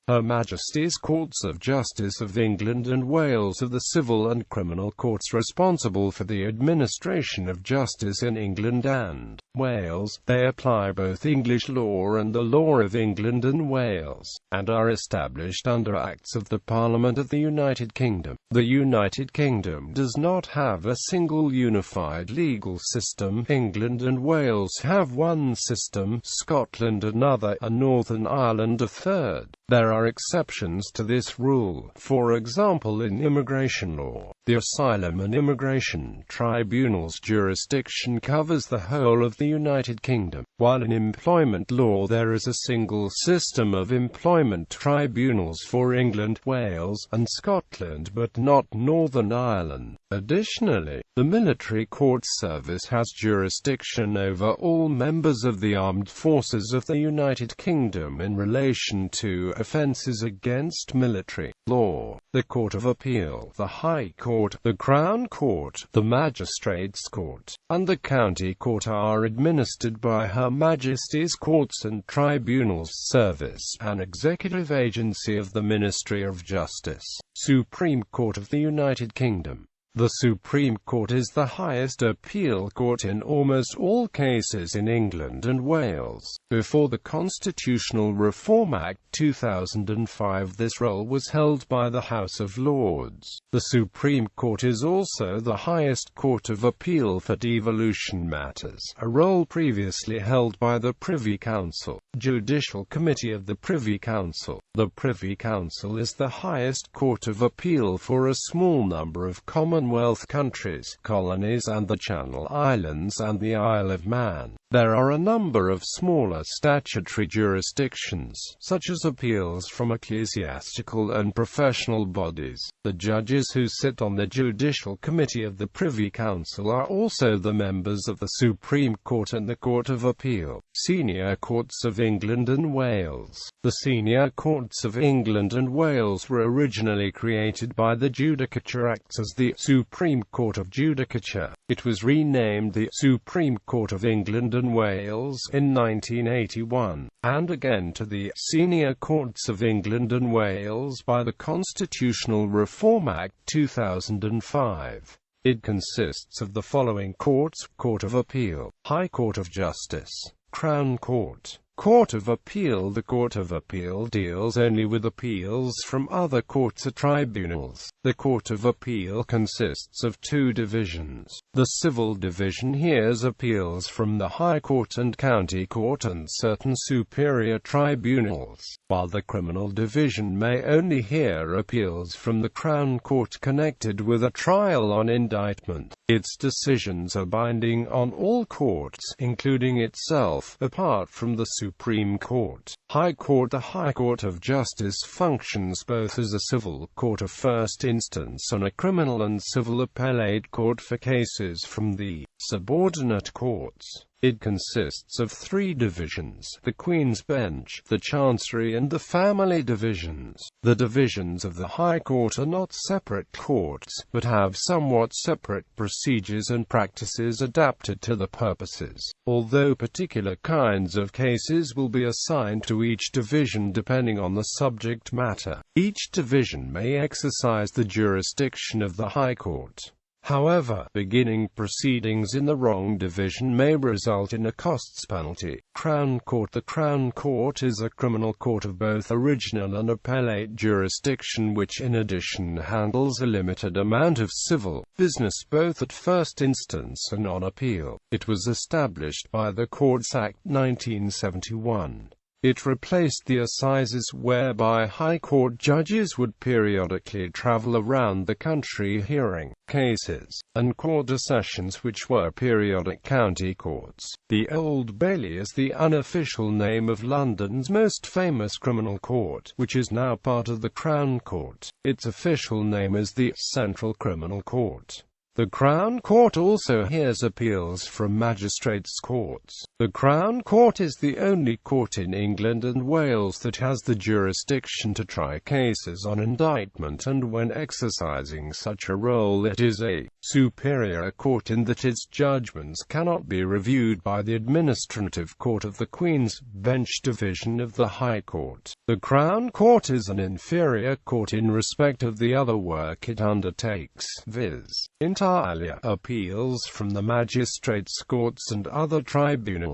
Her Majesty's Courts of Justice of England and Wales are the civil and criminal courts responsible for the administration of justice in England and Wales. They apply both English law and the law of England and Wales, and are established under Acts of the Parliament of the United Kingdom. The United Kingdom does not have a single unified legal system. England and Wales have one system, Scotland another, and Northern Ireland a third. There are exceptions to this rule. For example, in immigration law, the Asylum and Immigration Tribunal's jurisdiction covers the whole of the United Kingdom, while in employment law there is a single system of employment tribunals for England, Wales, and Scotland, but not Northern Ireland. Additionally, the Military Court Service has jurisdiction over all members of the armed forces of the United Kingdom in relation to offences against military law. The Court of Appeal, the High Court, the Crown Court, the Magistrates' Court, and the County Court are administered by Her Majesty's Courts and Tribunals Service, an executive agency of the Ministry of Justice. Supreme Court of the United Kingdom. The Supreme Court is the highest appeal court in almost all cases in England and Wales. Before the Constitutional Reform Act 2005, this role was held by the House of Lords. The Supreme Court is also the highest court of appeal for devolution matters, a role previously held by the Privy Council. Judicial Committee of the Privy Council. The Privy Council is the highest court of appeal for a small number of Commonwealth countries, colonies and the Channel Islands and the Isle of Man. There are a number of smaller statutory jurisdictions, such as appeals from ecclesiastical and professional bodies. The judges who sit on the Judicial Committee of the Privy Council are also the members of the Supreme Court and the Court of Appeal. Senior Courts of England and Wales. The Senior Courts of England and Wales were originally created by the Judicature Act as the Supreme Court of Judicature. It was renamed the Supreme Court of England and Wales in 1981, and again to the Senior Courts of England and Wales by the Constitutional Reform Act 2005. It consists of the following courts: Court of Appeal, High Court of Justice, Crown Court, Court of Appeal. The Court of Appeal deals only with appeals from other courts or tribunals. The Court of Appeal consists of two divisions. The Civil Division hears appeals from the High Court and County Court and certain superior tribunals, while the Criminal Division may only hear appeals from the Crown Court connected with a trial on indictment. Its decisions are binding on all courts, including itself, apart from the Supreme Court. High Court. The High Court of Justice functions both as a civil court of first instance and a criminal and civil appellate court for cases from the subordinate courts. It consists of three divisions: the Queen's Bench, the Chancery and the Family Divisions. The divisions of the High Court are not separate courts, but have somewhat separate procedures and practices adapted to the purposes, although particular kinds of cases will be assigned to each division depending on the subject matter. Each division may exercise the jurisdiction of the High Court. However, beginning proceedings in the wrong division may result in a costs penalty. Crown Court. The Crown Court is a criminal court of both original and appellate jurisdiction which in addition handles a limited amount of civil business both at first instance and on appeal. It was established by the Courts Act 1971. It replaced the assizes whereby High Court judges would periodically travel around the country hearing cases, and quarter sessions which were periodic county courts. The Old Bailey is the unofficial name of London's most famous criminal court, which is now part of the Crown Court. Its official name is the Central Criminal Court. The Crown Court also hears appeals from magistrates' courts. The Crown Court is the only court in England and Wales that has the jurisdiction to try cases on indictment, and when exercising such a role it is a superior court in that its judgments cannot be reviewed by the Administrative Court of the Queen's Bench Division of the High Court. The Crown Court is an inferior court in respect of the other work it undertakes, viz., inter alia, appeals from the magistrates' courts and other tribunals.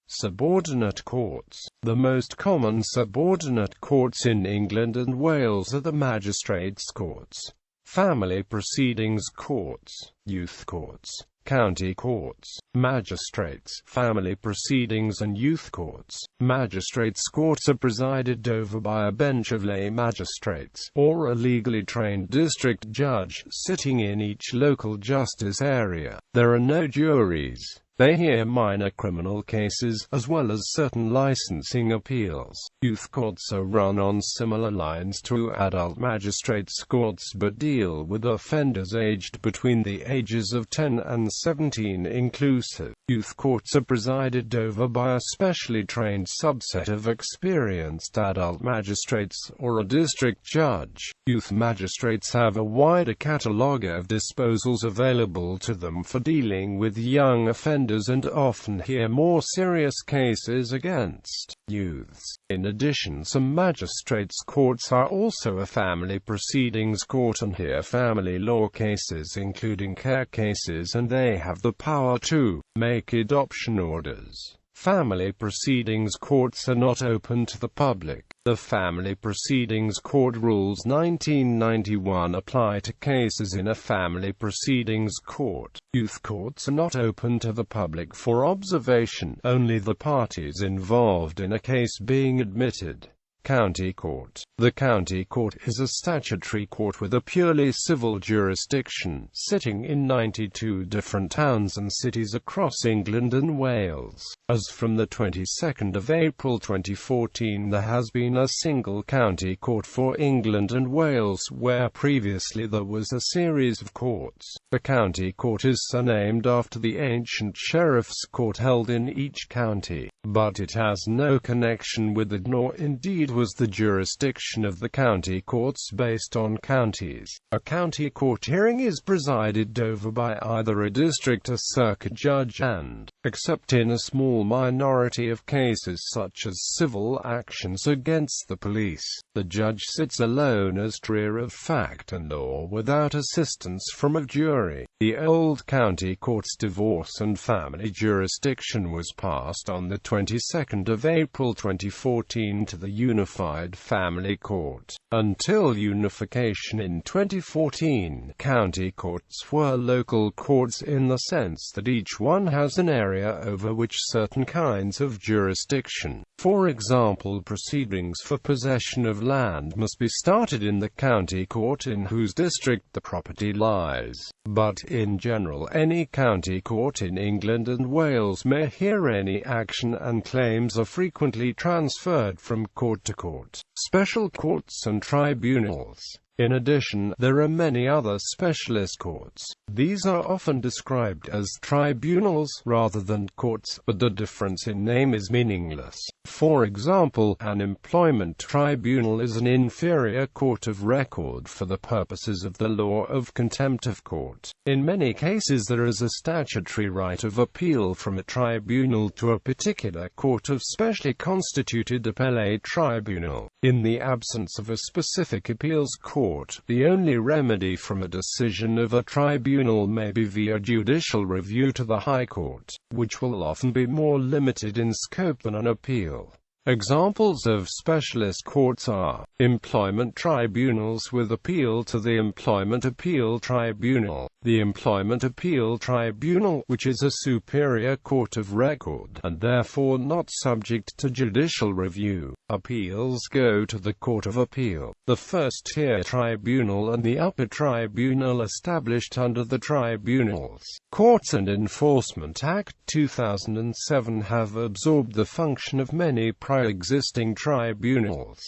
Subordinate courts. The most common subordinate courts in England and Wales are the magistrates' courts, family proceedings courts, youth courts, county courts, magistrates, family proceedings and youth courts. Magistrates' courts are presided over by a bench of lay magistrates, or a legally trained district judge, sitting in each local justice area. There are no juries. They hear minor criminal cases, as well as certain licensing appeals. Youth courts are run on similar lines to adult magistrates' courts but deal with offenders aged between the ages of 10 and 17 inclusive. Youth courts are presided over by a specially trained subset of experienced adult magistrates, or a district judge. Youth magistrates have a wider catalogue of disposals available to them for dealing with young offenders and often hear more serious cases against youths. In addition, some magistrates' courts are also a family proceedings court and hear family law cases including care cases, and they have the power to make adoption orders. Family proceedings courts are not open to the public. The Family Proceedings Court Rules 1991 apply to cases in a family proceedings court. Youth courts are not open to the public for observation, only the parties involved in a case being admitted. County Court. The County Court is a statutory court with a purely civil jurisdiction, sitting in 92 different towns and cities across England and Wales. As from the 22nd of April 2014 there has been a single county court for England and Wales, where previously there was a series of courts. The county court is surnamed after the ancient sheriff's court held in each county, but it has no connection with it, nor indeed was the jurisdiction of the county courts based on counties. A county court hearing is presided over by either a district or circuit judge and, except in a small minority of cases such as civil actions against the police, the judge sits alone as trier of fact and law without assistance from a jury. The old county court's divorce and family jurisdiction was passed on the 22nd of April 2014 to the Unified Family Court. Until unification in 2014, county courts were local courts in the sense that each one has an area over which certain kinds of jurisdiction. For example, proceedings for possession of land must be started in the county court in whose district the property lies. But in general, any county court in England and Wales may hear any action, and claims are frequently transferred from court to court, special courts and tribunals. In addition, there are many other specialist courts. These are often described as tribunals rather than courts, but the difference in name is meaningless. For example, an employment tribunal is an inferior court of record for the purposes of the law of contempt of court. In many cases there is a statutory right of appeal from a tribunal to a particular court of specially constituted appellate tribunal. In the absence of a specific appeals court, the only remedy from a decision of a tribunal may be via judicial review to the High Court, which will often be more limited in scope than an appeal. Examples of specialist courts are employment tribunals with appeal to the Employment Appeal Tribunal. The Employment Appeal Tribunal, which is a superior court of record, and therefore not subject to judicial review. Appeals go to the Court of Appeal, the first-tier tribunal, and the upper tribunal established under the Tribunals, Courts and Enforcement Act 2007 have absorbed the function of many pre-existing tribunals.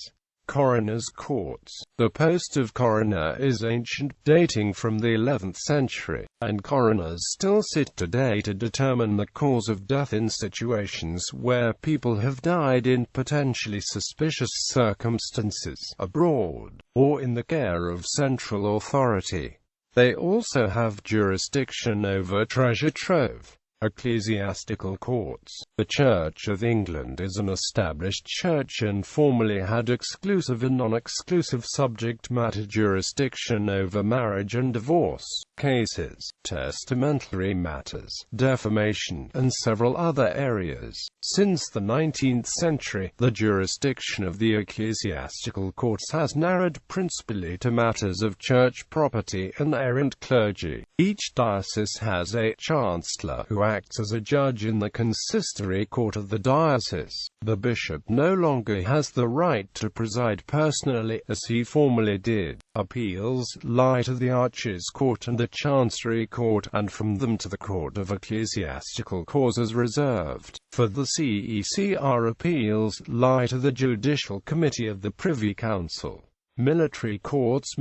Coroners' courts. The post of coroner is ancient, dating from the 11th century, and coroners still sit today to determine the cause of death in situations where people have died in potentially suspicious circumstances, abroad, or in the care of central authority. They also have jurisdiction over treasure trove. Ecclesiastical courts. The Church of England is an established church and formerly had exclusive and non-exclusive subject matter jurisdiction over marriage and divorce cases, testamentary matters, defamation, and several other areas. Since the 19th century, the jurisdiction of the ecclesiastical courts has narrowed principally to matters of church property and errant clergy. Each diocese has a chancellor who acts as a judge in the consistory court of the diocese. The bishop no longer has the right to preside personally, as he formerly did. Appeals lie to the Arches Court and the Chancery Court, and from them to the Court of Ecclesiastical Causes reserved. For the CECR, appeals lie to the Judicial Committee of the Privy Council. Military courts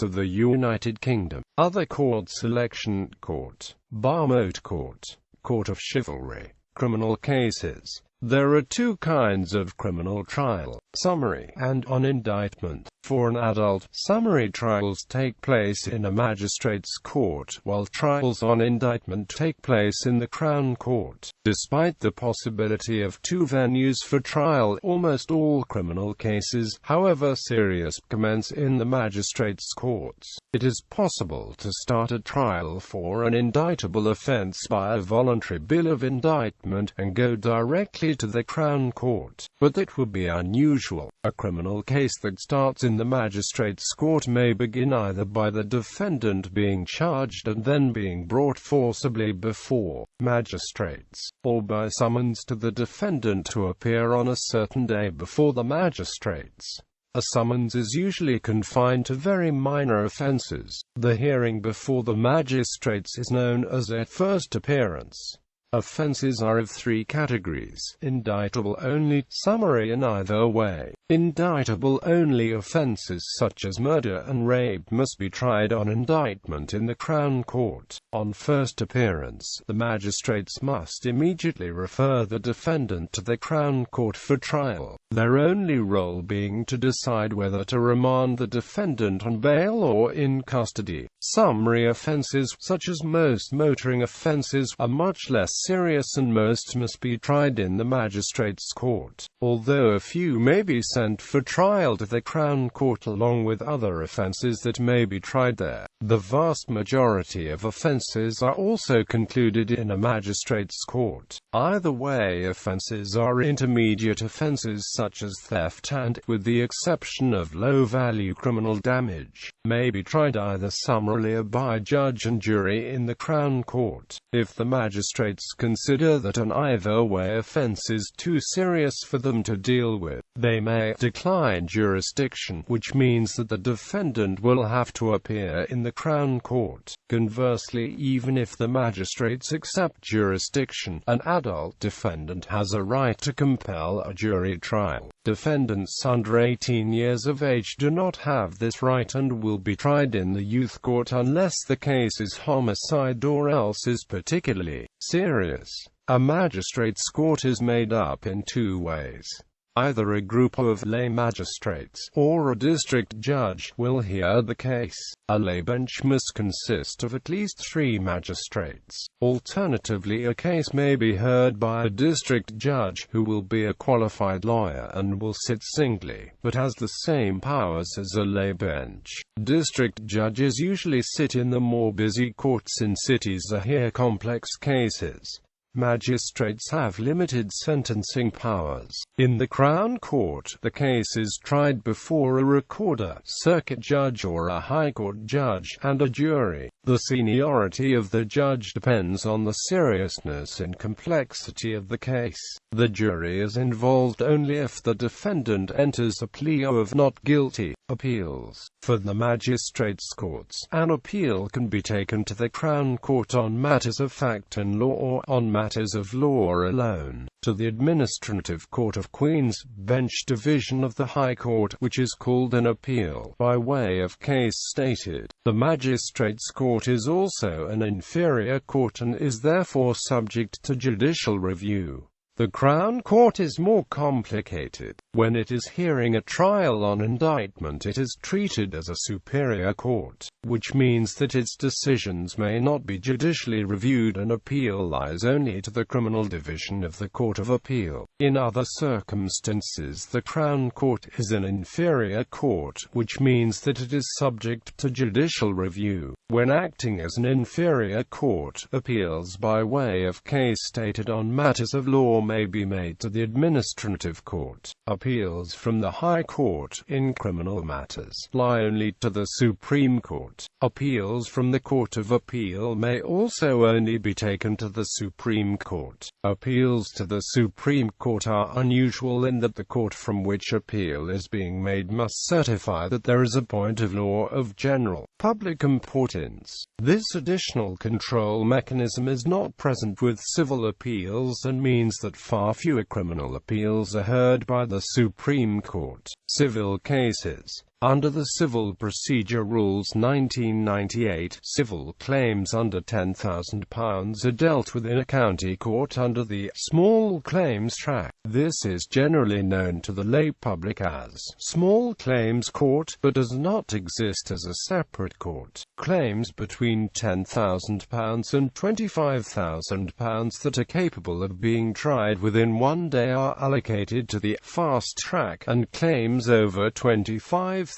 of the United Kingdom. Other courts: Election Court, Bar Moot Court, Court of Chivalry. Criminal cases. There are two kinds of criminal trial: summary and on indictment. For an adult, summary trials take place in a magistrate's court, while trials on indictment take place in the Crown Court. Despite the possibility of two venues for trial, almost all criminal cases, however serious, commence in the magistrate's courts. It is possible to start a trial for an indictable offence by a voluntary bill of indictment, and go directly to the Crown Court, but that would be unusual. A criminal case that starts in the magistrate's court may begin either by the defendant being charged and then being brought forcibly before magistrates, or by summons to the defendant to appear on a certain day before the magistrates. A summons is usually confined to very minor offences. The hearing before the magistrates is known as a first appearance. Offences are of three categories: indictable only, summary, and either way. Indictable only offences such as murder and rape must be tried on indictment in the Crown Court. On first appearance, the magistrates must immediately refer the defendant to the Crown Court for trial, their only role being to decide whether to remand the defendant on bail or in custody. Summary offences, such as most motoring offences, are much less serious and most must be tried in the magistrate's court, although a few may be sent for trial to the Crown Court along with other offences that may be tried there. The vast majority of offences are also concluded in a magistrate's court. Either way offences are intermediate offences such as theft and, with the exception of low-value criminal damage, may be tried either summarily or by judge and jury in the Crown Court. If the magistrates consider that an either-way offence is too serious for them to deal with, they may decline jurisdiction, which means that the defendant will have to appear in the Crown Court. Conversely, even if the magistrates accept jurisdiction, an adult defendant has a right to compel a jury trial. Defendants under 18 years of age do not have this right and will be tried in the youth court unless the case is homicide or else is particularly serious. A magistrate's court is made up in two ways. Either a group of lay magistrates, or a district judge, will hear the case. A lay bench must consist of at least 3 magistrates. Alternatively, a case may be heard by a district judge, who will be a qualified lawyer and will sit singly, but has the same powers as a lay bench. District judges usually sit in the more busy courts in cities that hear complex cases. Magistrates have limited sentencing powers. In the Crown Court, the case is tried before a recorder, circuit judge or a High Court judge, and a jury. The seniority of the judge depends on the seriousness and complexity of the case. The jury is involved only if the defendant enters a plea of not guilty. Appeals. For the magistrates' courts, an appeal can be taken to the Crown Court on matters of fact and law or on matters of law alone, to the Administrative Court of Queen's Bench Division of the High Court, which is called an appeal, by way of case stated. The Magistrates' Court is also an inferior court and is therefore subject to judicial review. The Crown Court is more complicated. When it is hearing a trial on indictment, it is treated as a superior court, which means that its decisions may not be judicially reviewed and appeal lies only to the criminal division of the Court of Appeal. In other circumstances, the Crown Court is an inferior court, which means that it is subject to judicial review. When acting as an inferior court, appeals by way of case stated on matters of law may be made to the Administrative Court. Appeals from the High Court, in criminal matters, lie only to the Supreme Court. Appeals from the Court of Appeal may also only be taken to the Supreme Court. Appeals to the Supreme Court are unusual in that the court from which appeal is being made must certify that there is a point of law of general public importance. This additional control mechanism is not present with civil appeals and means that far fewer criminal appeals are heard by the Supreme Court. Civil cases. Under the Civil Procedure Rules 1998, civil claims under £10,000 are dealt with in a county court under the Small Claims Tract. This is generally known to the lay public as Small Claims Court, but does not exist as a separate court. Claims between £10,000 and £25,000 that are capable of being tried within 1 day are allocated to the fast track, and claims over £25,000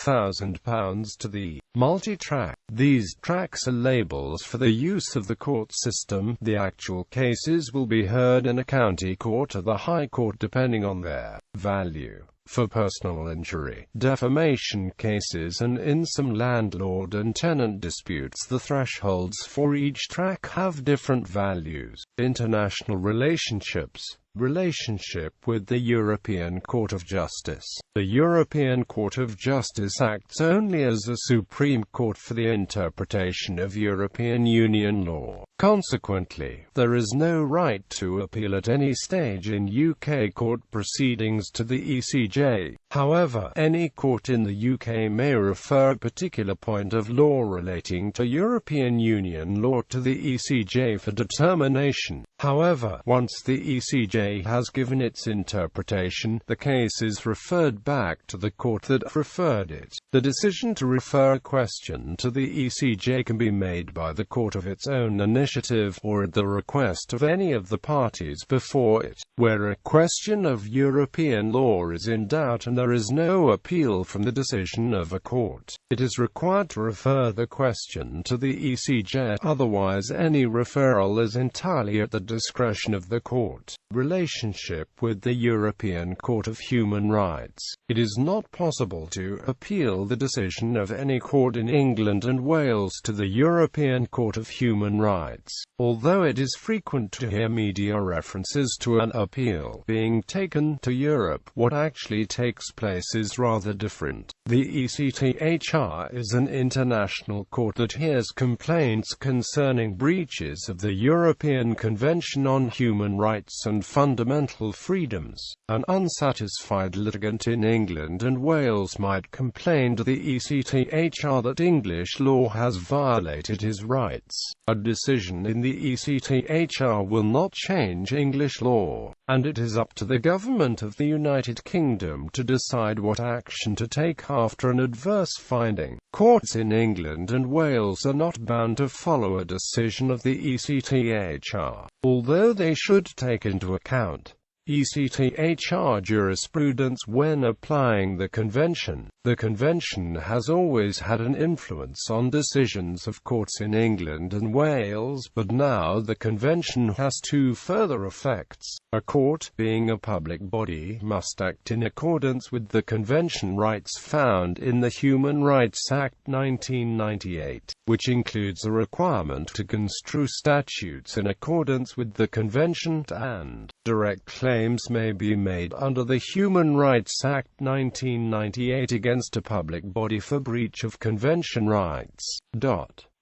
to the multi-track. These tracks are labels for the use of the court system. The actual cases will be heard in a county court or the High Court depending on their value. For personal injury, defamation cases and in some landlord and tenant disputes, the thresholds for each track have different values. International relationships. Relationship with the European Court of Justice. The European Court of Justice acts only as a supreme court for the interpretation of European Union law. Consequently, there is no right to appeal at any stage in UK court proceedings to the ECJ. However, any court in the UK may refer a particular point of law relating to European Union law to the ECJ for determination. However, once the ECJ has given its interpretation, the case is referred back to the court that referred it. The decision to refer a question to the ECJ can be made by the court of its own initiative, or at the request of any of the parties before it. Where a question of European law is in doubt and there is no appeal from the decision of a court, it is required to refer the question to the ECJ, otherwise any referral is entirely at the discretion of the court. Relationship with the European Court of Human Rights. It is not possible to appeal the decision of any court in England and Wales to the European Court of Human Rights. Although it is frequent to hear media references to an appeal being taken to Europe, what actually takes place is rather different. The ECTHR is an international court that hears complaints concerning breaches of the European Convention on Human Rights and Fundamental Freedoms. An unsatisfied litigant in England and Wales might complain to the ECTHR that English law has violated his rights. A decision in the ECTHR will not change English law, and it is up to the government of the United Kingdom to decide what action to take after an adverse finding. Courts in England and Wales are not bound to follow a decision of the ECTHR, although they should take into account ECTHR jurisprudence when applying the convention. The Convention has always had an influence on decisions of courts in England and Wales, but now the Convention has two further effects. A court, being a public body, must act in accordance with the Convention rights found in the Human Rights Act 1998, which includes a requirement to construe statutes in accordance with the Convention, and direct claims may be made under the Human Rights Act 1998 against a public body for breach of Convention rights.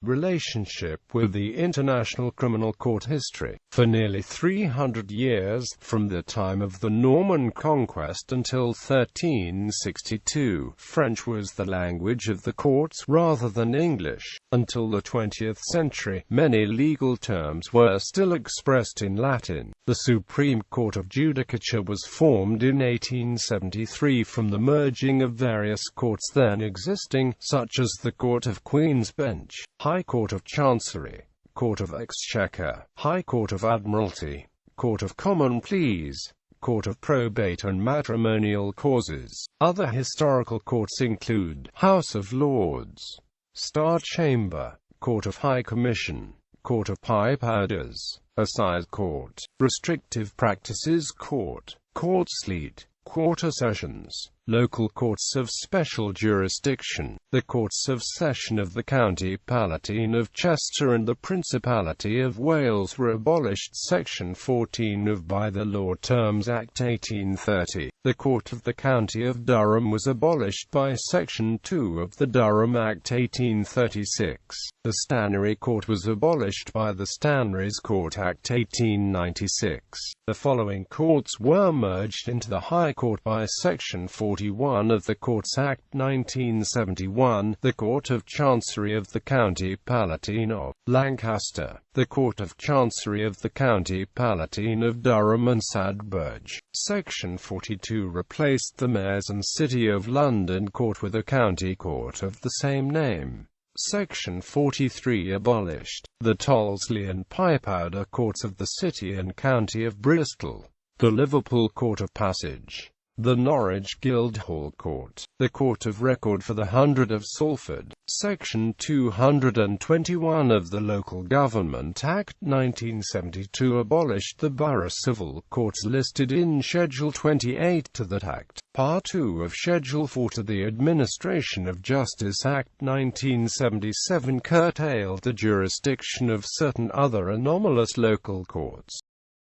Relationship with the International Criminal Court. History. For nearly 300 years, from the time of the Norman Conquest until 1362, French was the language of the courts rather than English. Until the 20th century, many legal terms were still expressed in Latin. The Supreme Court of Judicature was formed in 1873 from the merging of various courts then existing, such as the Court of Queen's Bench, High Court of Chancery, Court of Exchequer, High Court of Admiralty, Court of Common Pleas, Court of Probate and Matrimonial Causes. Other historical courts include House of Lords, Star Chamber, Court of High Commission, Court of Pipe-Adders, Assize Court, Restrictive Practices Court, Court Sleet, Quarter Sessions, Local Courts of Special Jurisdiction, the Courts of Session of the County Palatine of Chester and the Principality of Wales were abolished. Section 14 of By the Law Terms Act 1830. The Court of the County of Durham was abolished by Section 2 of the Durham Act 1836. The Stanary Court was abolished by the Stannaries Court Act 1896. The following courts were merged into the High Court by Section 41 of the Courts Act 1971, the Court of Chancery of the County Palatine of Lancaster, the Court of Chancery of the County Palatine of Durham and Sadburge. Section 42 replaced the Mayors and City of London Court with a County Court of the same name. Section 43 abolished the Tollesley and Pipe-Adder Courts of the City and County of Bristol, the Liverpool Court of Passage, the Norwich Guildhall Court, the Court of Record for the Hundred of Salford. Section 221 of the Local Government Act 1972 abolished the borough civil courts listed in Schedule 28 to that Act. Part 2 of Schedule 4 to the Administration of Justice Act 1977 curtailed the jurisdiction of certain other anomalous local courts.